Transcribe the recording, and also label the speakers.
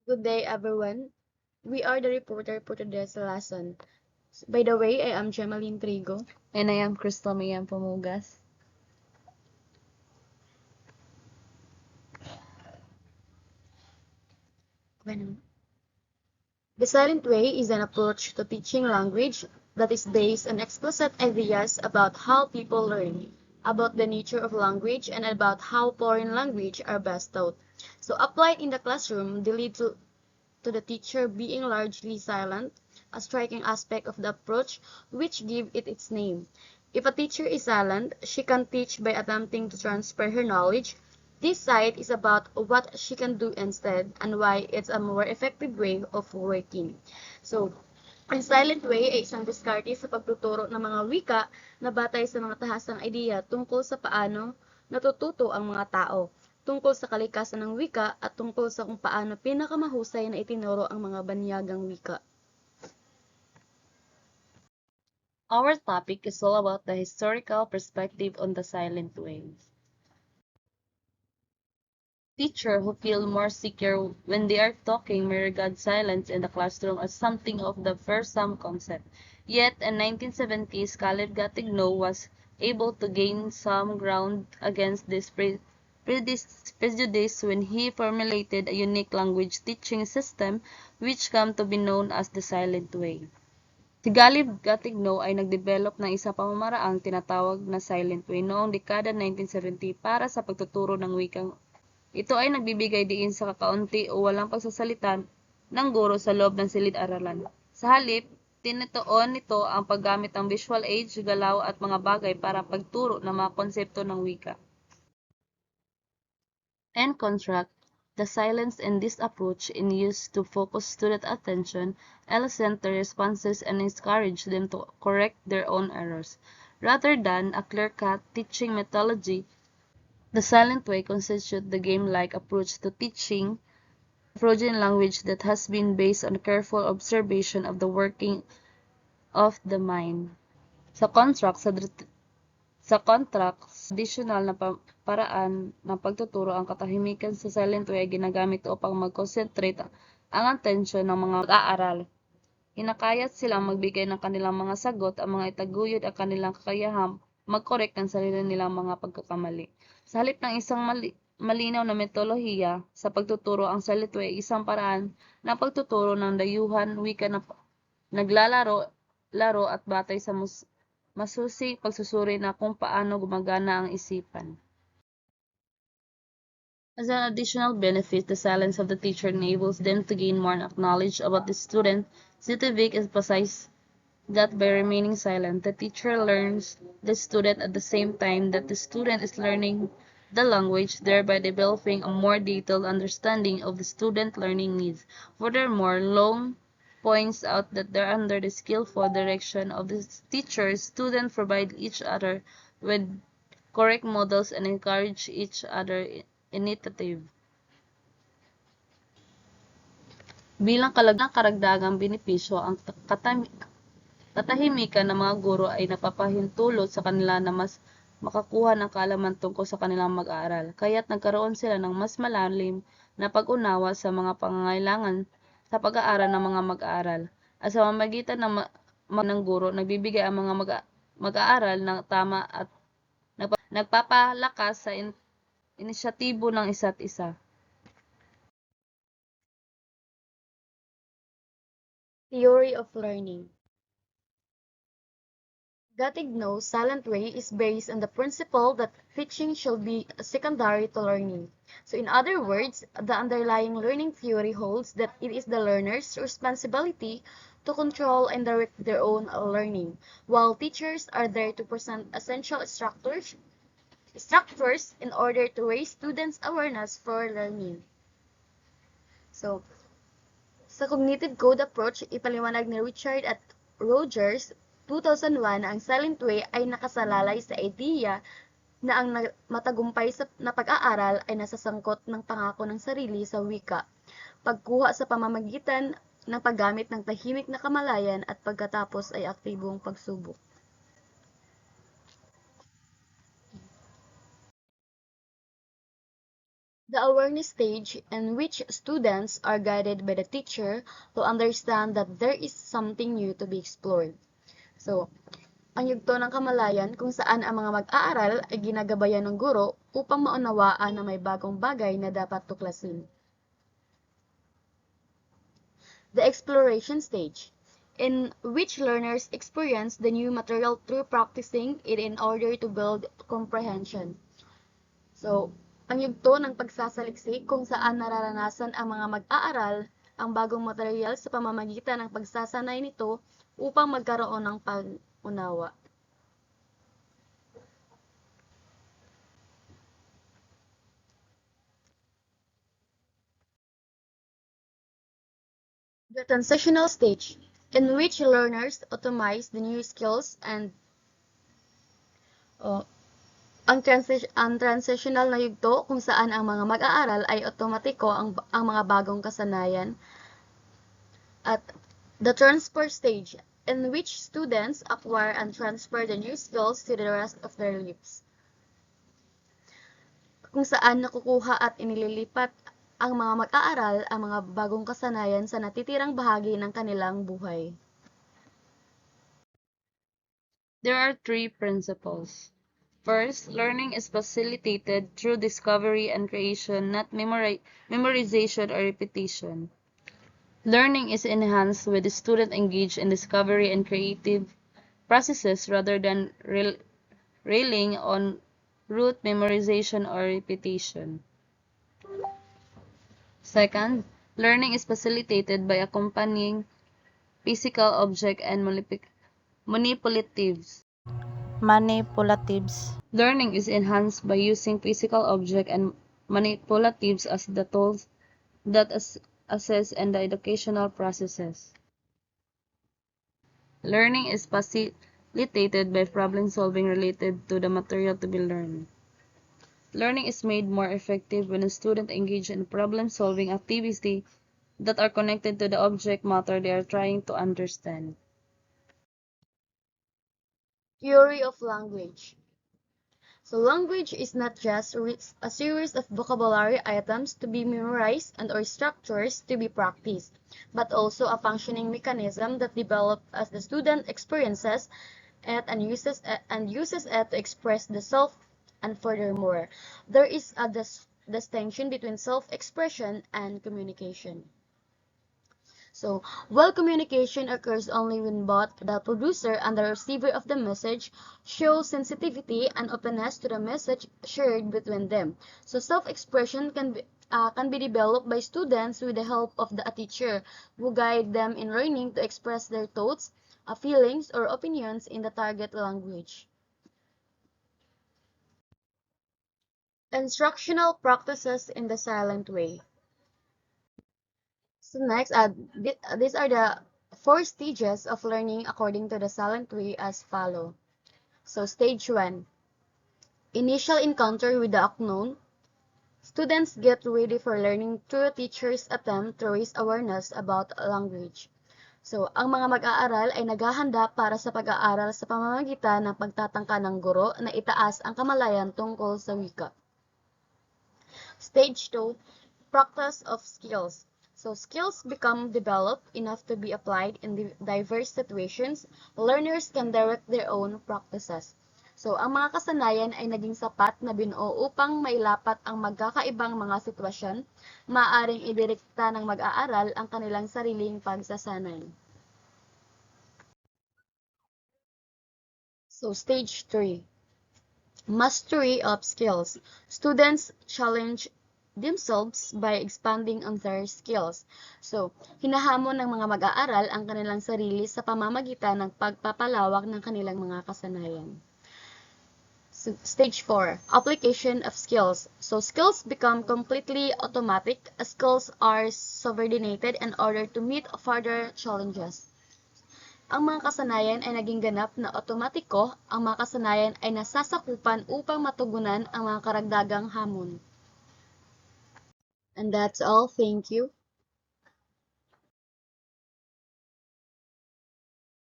Speaker 1: Good day, everyone. We are the reporter for today's lesson. By the way, I am Gemaline Trigo.
Speaker 2: And I am Crystal Mayan Pamugas.
Speaker 1: Bueno. The silent way is an approach to teaching language that is based on explicit ideas about how people learn, about the nature of language, and about how foreign language are best taught. So applied in the classroom, they lead to the teacher being largely silent, a striking aspect of the approach which give it its name. If a teacher is silent, she can teach by attempting to transfer her knowledge. This side is about what she can do instead and why it's a more effective way of working. So, ang silent way ay isang diskarte sa pagtuturo ng mga wika na batay sa mga tahasang ideya tungkol sa paano natututo ang mga tao, tungkol sa kalikasan ng wika at tungkol sa kung paano pinakamahusay na itinuro ang mga banyagang wika.
Speaker 2: Our topic is all about the historical perspective on the silent ways. Teachers who feel more secure when they are talking may regard silence in the classroom as something of the fearsome concept. Yet, in 1970s, Khaled Gatigno was able to gain some ground against this prejudice when he formulated a unique language teaching system which came to be known as the silent way. Si Galib Gatigno ay nagdevelop ng isa pamamaraang tinatawag na silent way noong dekada 1970 para sa pagtuturo ng wikang ito ay nagbibigay diin sa kakaunti o walang pagsasalita ng guro sa loob ng silid-aralan. Sa halip, tinutuon nito ang paggamit ng visual aids, galaw at mga bagay para pagturo ng mga konsepto ng wika. In contrast, the silence in this approach is used to focus student attention, elicit their responses, and encourage them to correct their own errors. Rather than a clear-cut teaching methodology, the silent way constitutes the game-like approach to teaching a foreign language that has been based on careful observation of the working of the mind. Sa contract, tradisyonal na paraan ng pagtuturo, ang katahimikan sa silent way ay ginagamit upang mag-concentrate ang atensyon ng mga mag-aaral. Hinakayat silang magbigay ng kanilang mga sagot, ang mga itaguyod ang kanilang kakayahang mag-correct ng sarili nilang mga pagkakamali. Sa halip ng isang malinaw na metodolohiya sa pagtuturo, ang silent way ay isang paraan ng pagtuturo ng dayuhan, wika na naglalaro at batay sa masusing pagsusuri na kung paano gumagana ang isipan. As an additional benefit, the silence of the teacher enables them to gain more knowledge about the student. Zitovic emphasized that by remaining silent, the teacher learns the student at the same time that the student is learning the language, thereby developing a more detailed understanding of the student learning needs. Furthermore, Long points out that under the skillful direction of the teacher, students provide each other with correct models and encourage each other initiative. Bilang karagdagang benepisyo, ang katahimikan ng mga guro ay napapahintulot sa kanila na mas makakuha ng kaalaman tungkol sa kanilang mag-aaral, kaya't nagkaroon sila ng mas malalim na pag-unawa sa mga pangangailangan sa pag-aaral ng mga mag-aaral. At sa pamamagitan ng guro, nagbibigay ang mga mag-aaral ng tama at nagpapalakas sa inisyatibo ng isa't isa.
Speaker 1: Theory of learning. Gatigno's silent way is based on the principle that teaching should be secondary to learning. So in other words, the underlying learning theory holds that it is the learner's responsibility to control and direct their own learning, while teachers are there to present essential structures in order to raise students' awareness for learning. So, sa cognitive code approach, ipaliwanag ni Richard at Rogers 2001 na ang silent way ay nakasalalay sa ideya na ang matagumpay na pag-aaral ay nasasangkot ng pangako ng sarili sa wika, pagkuha sa pamamagitan ng paggamit ng tahimik na kamalayan at pagkatapos ay aktibong pagsubok. The awareness stage, in which students are guided by the teacher to understand that there is something new to be explored. So, ang yugto ng kamalayan kung saan ang mga mag-aaral ay ginagabayan ng guro upang maunawaan na may bagong bagay na dapat tuklasin. The exploration stage, in which learners experience the new material through practicing it in order to build comprehension. So, ang yugto ng pagsasaliksik kung saan nararanasan ang mga mag-aaral ang bagong material sa pamamagitan ng pagsasanay nito upang magkaroon ng pag-unawa. The transitional stage, in which learners automize the new skills and ang transitional na yugto kung saan ang mga mag-aaral ay otomatiko ang mga bagong kasanayan. At the transfer stage, in which students acquire and transfer the new skills to the rest of their lives. Kung saan nakukuha at inililipat ang mga mag-aaral ang mga bagong kasanayan sa natitirang bahagi ng kanilang buhay.
Speaker 2: There are three principles. First, learning is facilitated through discovery and creation, not memorization or repetition. Learning is enhanced with the student engaged in discovery and creative processes rather than relying on rote memorization or repetition. Second, learning is facilitated by accompanying physical object and manipulatives. Learning is enhanced by using physical object and manipulatives as the tools that assess and the educational processes. Learning is facilitated by problem solving related to the material to be learned. Learning is made more effective when a student engages in problem solving activities that are connected to the object matter they are trying to understand.
Speaker 1: Theory of language. So language is not just a series of vocabulary items to be memorized and or structures to be practiced, but also a functioning mechanism that develops as the student experiences it and uses it to express the self. And furthermore, there is a distinction between self-expression and communication. So, while communication occurs only when both the producer and the receiver of the message show sensitivity and openness to the message shared between them. So, self-expression can be developed by students with the help of a teacher who guide them in learning to express their thoughts, feelings, or opinions in the target language. Instructional practices in the silent way. So next, these are the 4 stages of learning according to the silent way as follow. So stage 1, initial encounter with the unknown. Students get ready for learning through a teacher's attempt to raise awareness about language. So, ang mga mag-aaral ay naghahanda para sa pag-aaral sa pamamagitan ng pagtatangka ng guro na itaas ang kamalayan tungkol sa wika. Stage 2, practice of skills. So skills become developed enough to be applied in diverse situations. Learners can direct their own practices. So ang mga kasanayan ay naging sapat na binuo upang mailapat ang magkakaibang mga sitwasyon. Maaaring idirekta ng mag-aaral ang kanilang sariling pagsasanay. So stage 3, mastery of skills. Students challenge themselves by expanding on their skills. So, hinahamon ng mga mag-aaral ang kanilang sarili sa pamamagitan ng pagpapalawak ng kanilang mga kasanayan. So, stage 4, application of skills. So, skills become completely automatic as skills are subordinated in order to meet further challenges. Ang mga kasanayan ay naging ganap na otomatiko, ang mga kasanayan ay nasasakupan upang matugunan ang mga karagdagang hamon. And that's all. Thank you.